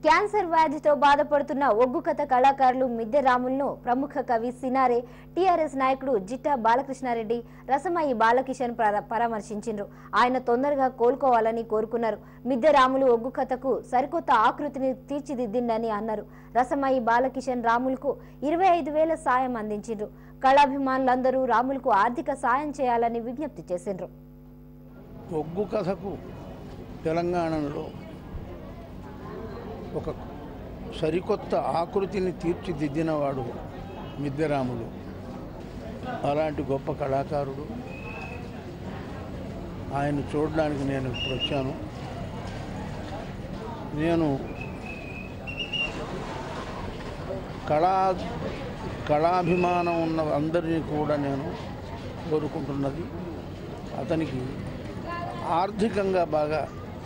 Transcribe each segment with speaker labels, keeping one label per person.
Speaker 1: Cancer వ్యాధితో బాధపడుతున్న ఒగ్గు కథ కళాకారులు మిద్దె రాములను ప్రముఖ కవి సినారే టీఆర్ఎస్ నాయకుడు జిట్టా బాలకృష్ణారెడ్డి రసమయి బాలకిషన్ పరామర్శించారు. ఆయన తొందరగా కోలుకోవాలని కోరుకున్నారు. మిద్దె రాములు ఒగ్గు కథకు సరికొత్త ఆకృతిని తీర్చిదిద్దిందని అన్నారు. రసమయి బాలకిషన్ రాములకు 25,000 సాయం అందించారు. కళాభిమానులందరూ రాములకు ఆర్థిక సాయం చేయాలని విజ్ఞప్తి చేశారు.
Speaker 2: ఒగ్గు కథకు తెలంగాణలో ఒక సరికొత్త ఆకృతిని తీర్చిదిద్దినవాడు మిద్దె రాములు. అలాంటి గొప్ప కళాకారుడు. ఆయన చూడడానికి నేను ఇప్పుడు వచ్చాను. నేను కళాభిమానం ఉన్న అందరినీ కూడా నేను కోరుకుంటున్నది అతనికి ఆర్థికంగా బాగా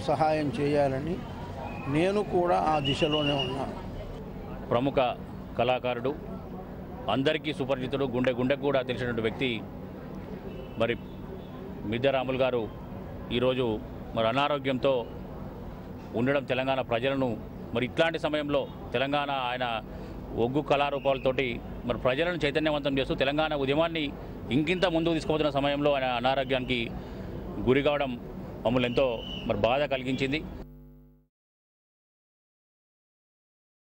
Speaker 2: సహాయం చేయాలని. నేను కూడా ఆ దిశలోనే ఉన్నాను.
Speaker 3: ప్రముఖ కళాకారుడు, అందరికీ సుపరిచితుడు, గుండె కూడా తెలిసినటువంటి వ్యక్తి మరి మిద్దె రాములు గారు ఈరోజు మరి అనారోగ్యంతో ఉండడం తెలంగాణ ప్రజలను మరి ఇట్లాంటి సమయంలో తెలంగాణ ఆయన ఒగ్గు కళారూపాలతోటి మరి ప్రజలను చైతన్యవంతం చేస్తూ తెలంగాణ ఉద్యమాన్ని ఇంకింత ముందుకు తీసుకుపోతున్న సమయంలో ఆయన అనారోగ్యానికి గురి కావడం మమ్మల్ని ఎంతో మరి బాధ కలిగించింది.